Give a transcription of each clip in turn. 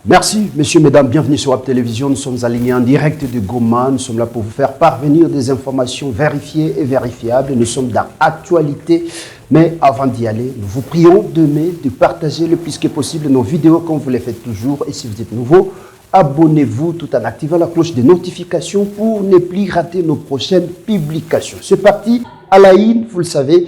Merci, messieurs, mesdames, bienvenue sur Web Télévision. Nous sommes alignés en direct de Goma. Nous sommes là pour vous faire parvenir des informations vérifiées et vérifiables. Nous sommes dans l'actualité. Mais avant d'y aller, nous vous prions demain de partager le plus que possible nos vidéos comme vous les faites toujours. Et si vous êtes nouveau, abonnez-vous tout en activant la cloche de notification pour ne plus rater nos prochaines publications. C'est parti, à la une, vous le savez.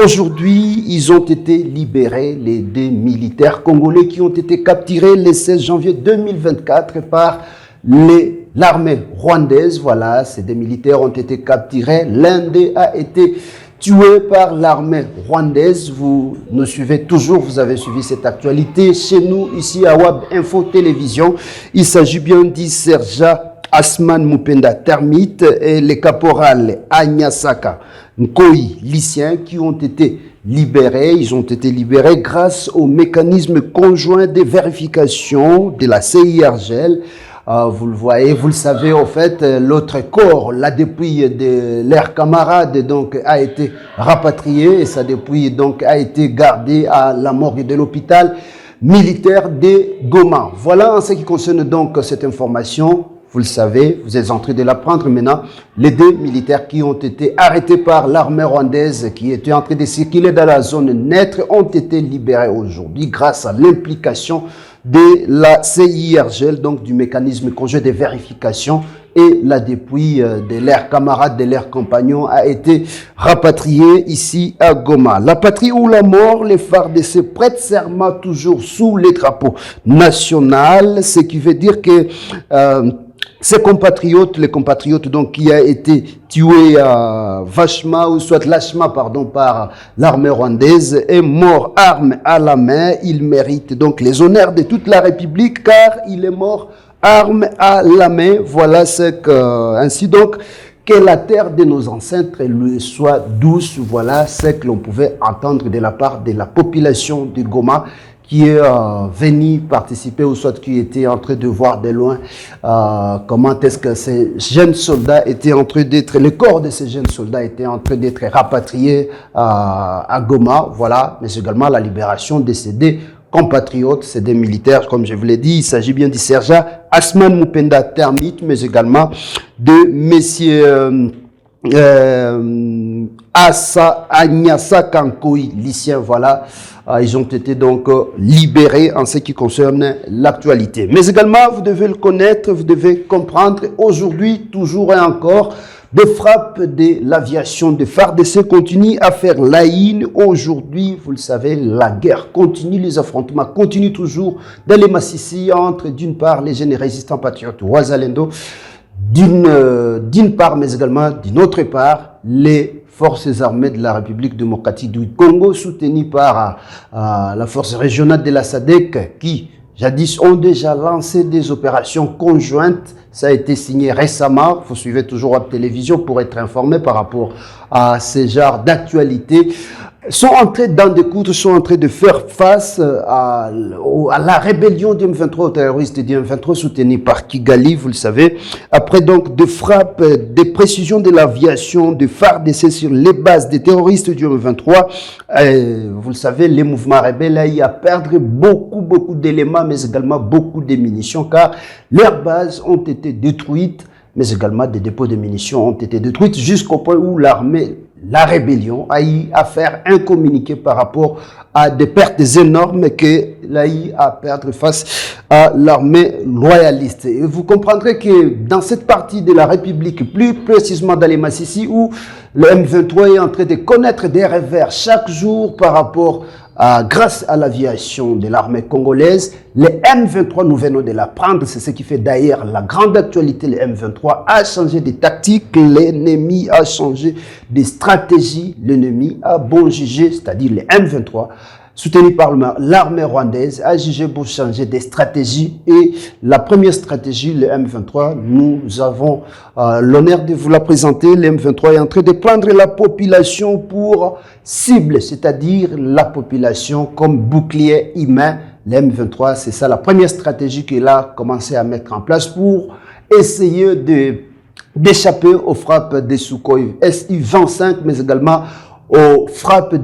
Aujourd'hui, ils ont été libérés, les deux militaires congolais qui ont été capturés le 16 janvier 2024 par l'armée rwandaise. Voilà, ces deux militaires ont été capturés. L'un d'eux a été tué par l'armée rwandaise. Vous nous suivez toujours, vous avez suivi cette actualité chez nous, ici à Wab Info Télévision. Il s'agit bien du sergent Asman Mupenda Termite et le caporal Anyasaka Nkoi Lycien qui ont été libérés. Ils ont été libérés grâce au mécanisme conjoint de vérification de la CIRGL. Vous le voyez, vous le savez, en fait, l'autre corps, la dépouille de leurs camarades, donc, a été rapatrié et sa dépouille, donc, a été gardée à la morgue de l'hôpital militaire de Goma. Voilà en ce qui concerne donc cette information. Vous le savez, vous êtes en train de l'apprendre maintenant. Les deux militaires qui ont été arrêtés par l'armée rwandaise, qui étaient en train de circuler dans la zone neutre, ont été libérés aujourd'hui grâce à l'implication de la CIRGL, donc du mécanisme conjoint de vérification, et la dépouille de leurs camarades, de leurs compagnons a été rapatriée ici à Goma. La patrie ou la mort, les FARDC prêtent serment toujours sous les drapeaux nationaux, ce qui veut dire que ces compatriotes, les compatriotes donc qui a été tué vachement ou soit lâchement pardon par l'armée rwandaise est mort arme à la main. Il mérite donc les honneurs de toute la République car il est mort arme à la main. Voilà ce que ainsi donc que la terre de nos ancêtres lui soit douce. Voilà ce que l'on pouvait entendre de la part de la population de Goma qui est venu participer ou soit qui était en train de voir de loin comment est-ce que ces jeunes soldats étaient en train d'être, le corps de ces jeunes soldats était en train d'être rapatrié à Goma, voilà, mais également la libération de ces deux compatriotes, ces deux militaires, comme je vous l'ai dit, il s'agit bien du sergent Asman Mupenda Termite, mais également de messieurs Anyasaka Nkoi Lycien, voilà. Ils ont été donc libérés en ce qui concerne l'actualité. Mais également, vous devez le connaître, vous devez comprendre, aujourd'hui, toujours et encore, des frappes de l'aviation de FARDC continuent à faire la une. Aujourd'hui, vous le savez, la guerre continue, les affrontements continuent toujours dans les Massissi entre, d'une part, les jeunes résistants patriotes Ouazalendo, d'une part, mais également d'une autre part, les forces armées de la République démocratique du Congo, soutenues par la force régionale de la SADC, qui jadis ont déjà lancé des opérations conjointes. Ça a été signé récemment. Vous suivez toujours Web Télévision pour être informé par rapport à ces genres d'actualités. Sont en train d'en découdre, sont en train de faire face à la rébellion du M23, aux terroristes du M23 soutenus par Kigali, vous le savez. Après donc de frappes, des précisions de l'aviation, de FARDC sur les bases des terroristes du M23, vous le savez, les mouvements rebelles a eu à perdre beaucoup d'éléments, mais également beaucoup de munitions, car leurs bases ont été détruites, mais également des dépôts de munitions ont été détruits jusqu'au point où la rébellion a eu à faire un communiqué par rapport à des pertes énormes qu'elle a eu à perdre face à l'armée loyaliste. Et vous comprendrez que dans cette partie de la République, plus précisément dans les Massissi, où le M23 est en train de connaître des revers chaque jour par rapport grâce à l'aviation de l'armée congolaise, le M23, nous venons de l'apprendre, c'est ce qui fait d'ailleurs la grande actualité. Le M23 a changé de tactique, l'ennemi a changé de stratégie, l'ennemi a bon jugé, c'est-à-dire le M23, soutenu par l'armée rwandaise, a jugé pour changer de stratégie. Et la première stratégie, le M23, nous avons l'honneur de vous la présenter. Le M23 est en train de prendre la population pour cible, c'est-à-dire la population comme bouclier humain. Le M23, c'est ça la première stratégie qu'il a commencé à mettre en place pour essayer d'échapper aux frappes des Sukhoi Su-25, mais également aux frappes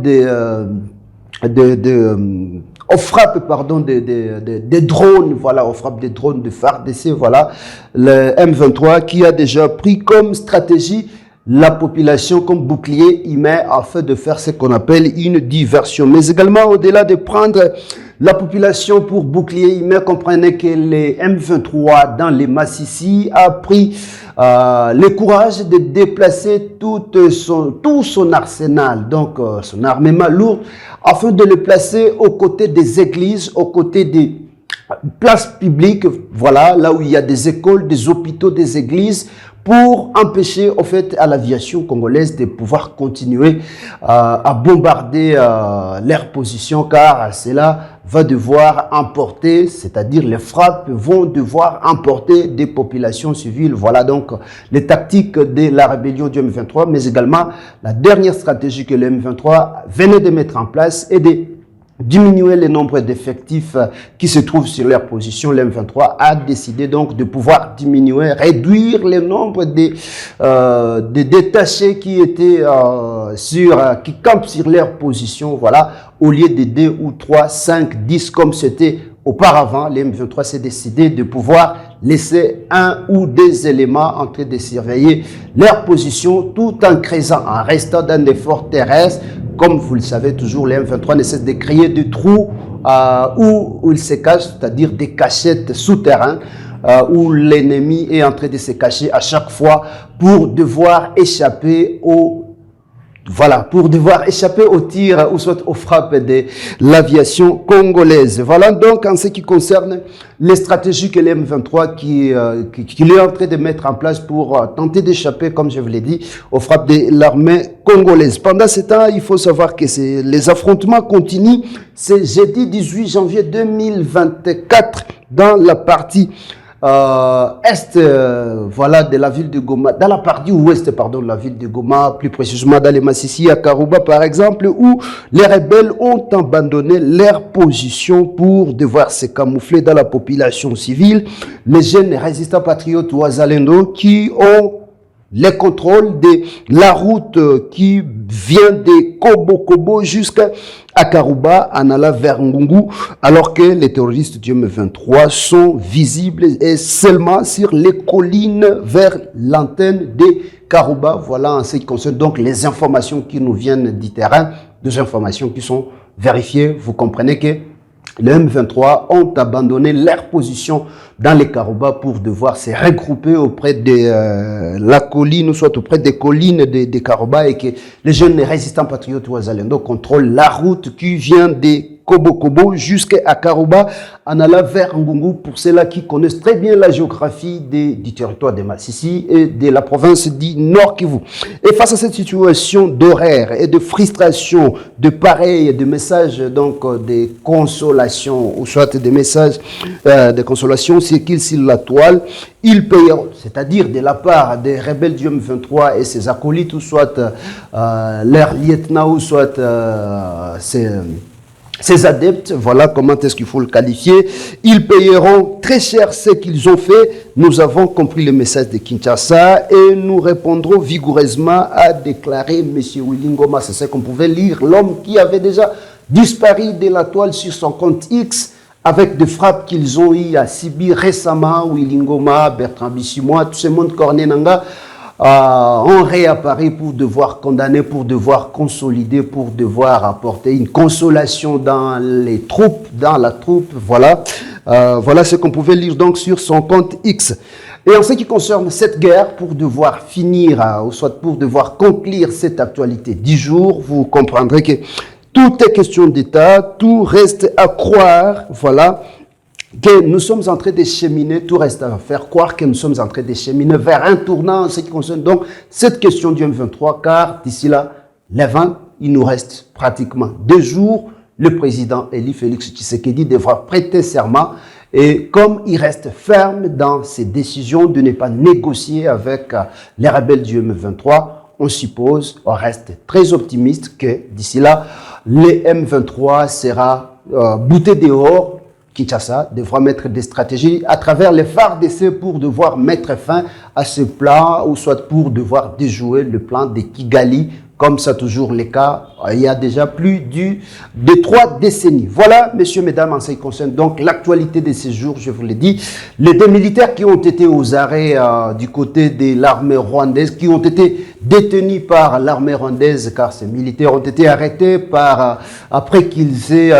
aux frappes, pardon, des drones, voilà, aux frappes des drones de FARDC, voilà, le M23 qui a déjà pris comme stratégie la population comme bouclier humain afin de faire ce qu'on appelle une diversion. Mais également, au-delà de prendre la population pour bouclier humain, comprenez que les M23 dans les Massissi a pris le courage de déplacer tout son arsenal, donc son armement lourd, afin de le placer aux côtés des églises, aux côtés des places publiques, voilà, là où il y a des écoles, des hôpitaux, des églises, pour empêcher au fait à l'aviation congolaise de pouvoir continuer à bombarder leur position, car cela va devoir emporter, c'est-à-dire les frappes vont devoir emporter des populations civiles. Voilà donc les tactiques de la rébellion du M23, mais également la dernière stratégie que le M23 venait de mettre en place et de diminuer le nombre d'effectifs qui se trouvent sur leur position. Le M23 a décidé donc de pouvoir diminuer, réduire le nombre de détachés qui étaient qui campent sur leur position, voilà, au lieu de 2 ou 3, 5, 10 comme c'était auparavant. Le M23 s'est décidé de pouvoir laisser un ou deux éléments en train de surveiller leur position tout en creusant, en restant dans des forts terrestres. Comme vous le savez toujours, les M23 ne cessent de créer des trous où ils se cachent, c'est-à-dire des cachettes souterraines où l'ennemi est en train de se cacher à chaque fois pour devoir échapper aux tirs ou soit aux frappes de l'aviation congolaise. Voilà donc en ce qui concerne les stratégies que l'M23 qui est en train de mettre en place pour tenter d'échapper, comme je vous l'ai dit, aux frappes de l'armée congolaise. Pendant ce temps, il faut savoir que les affrontements continuent. C'est jeudi 18 janvier 2024 dans la partie est voilà de la ville de Goma, dans la partie ouest pardon de la ville de Goma, plus précisément dans les Massissi à Karouba par exemple, où les rebelles ont abandonné leur position pour devoir se camoufler dans la population civile. Les jeunes résistants patriotes Ouazalendo qui ont les contrôles de la route qui vient de Kobo jusqu'à Karouba, en allant vers Ngungu, alors que les terroristes du M23 sont visibles et seulement sur les collines vers l'antenne de Karouba. Voilà en ce qui concerne donc les informations qui nous viennent du terrain, des informations qui sont vérifiées. Vous comprenez que les M23 ont abandonné leur position dans les Karouba pour devoir se regrouper auprès de la colline, ou soit auprès des collines de Karouba, et que les jeunes résistants patriotes Ouazalendo contrôlent la route qui vient de Kobo jusqu'à Karouba en allant vers Ngungu, pour ceux-là qui connaissent très bien la géographie du territoire de Massissi et de la province du Nord Kivu. Et face à cette situation d'horaire et de frustration, de pareil, de messages donc de consolation, ou soit des messages de consolation circulent sur la toile, ils payeront, c'est-à-dire de la part des rebelles du M23 et ses acolytes, ou soit leurs lieutenants, ou soit ces adeptes, voilà comment est-ce qu'il faut le qualifier, ils payeront très cher ce qu'ils ont fait. Nous avons compris le message de Kinshasa et nous répondrons vigoureusement, a déclaré M. Willy Ngoma. C'est ce qu'on pouvait lire, l'homme qui avait déjà disparu de la toile sur son compte X avec des frappes qu'ils ont eu à Sibi récemment. Willy Ngoma, Bertrand Bissimois, tout ce monde, Corné Nanga, ont réapparu pour devoir condamner, pour devoir consolider, pour devoir apporter une consolation dans les troupes, dans la troupe. Voilà, voilà ce qu'on pouvait lire donc sur son compte X. Et en ce qui concerne cette guerre, pour devoir finir, ou soit pour devoir conclure cette actualité 10 jours, vous comprendrez que tout est question d'État, tout reste à croire, voilà, que nous sommes en train de cheminer, tout reste à faire croire que nous sommes en train de cheminer vers un tournant en ce qui concerne donc cette question du M23, car d'ici là, les 20, il nous reste pratiquement 2 jours. Le président Élie Félix Tshisekedi devra prêter serment, et comme il reste ferme dans ses décisions de ne pas négocier avec les rebelles du M23, on suppose, on reste très optimiste que d'ici là, les M23 sera bouté dehors. Kinshasa devra mettre des stratégies à travers les FARDC pour devoir mettre fin à ce plan, ou soit pour devoir déjouer le plan de Kigali comme ça toujours le cas, il y a déjà plus de 3 décennies. Voilà, messieurs, mesdames, en ce qui concerne donc l'actualité de ces jours, je vous l'ai dit, les 2 militaires qui ont été aux arrêts du côté de l'armée rwandaise, qui ont été détenus par l'armée rwandaise, car ces militaires ont été arrêtés après qu'ils s'est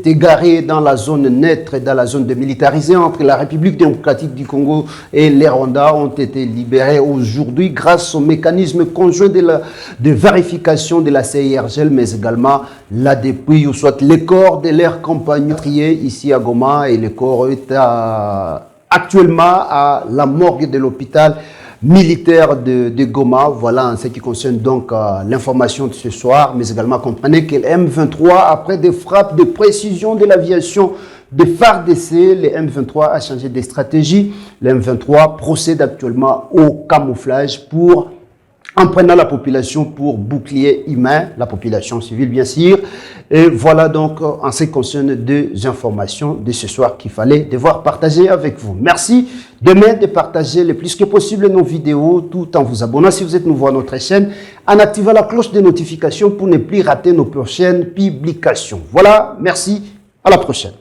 égaré dans la zone neutre et dans la zone démilitarisée entre la République démocratique du Congo et les Rwandais, ont été libérés aujourd'hui grâce au mécanisme conjoint de vérification de la CIRGL, mais également l'ADEPI, ou soit les corps de leurs compagnons triés ici à Goma, et le corps est actuellement à la morgue de l'hôpital militaire de Goma. Voilà en ce qui concerne donc l'information de ce soir, mais également comprenez que le M23, après des frappes de précision de l'aviation de FARDC, le M23 a changé de stratégie. Le M23 procède actuellement au camouflage en prenant la population pour bouclier humain, la population civile bien sûr. Et voilà donc en ce qui concerne des informations de ce soir qu'il fallait devoir partager avec vous. Merci demain de partager le plus que possible nos vidéos tout en vous abonnant si vous êtes nouveau à notre chaîne, en activant la cloche de notification pour ne plus rater nos prochaines publications. Voilà, merci, à la prochaine.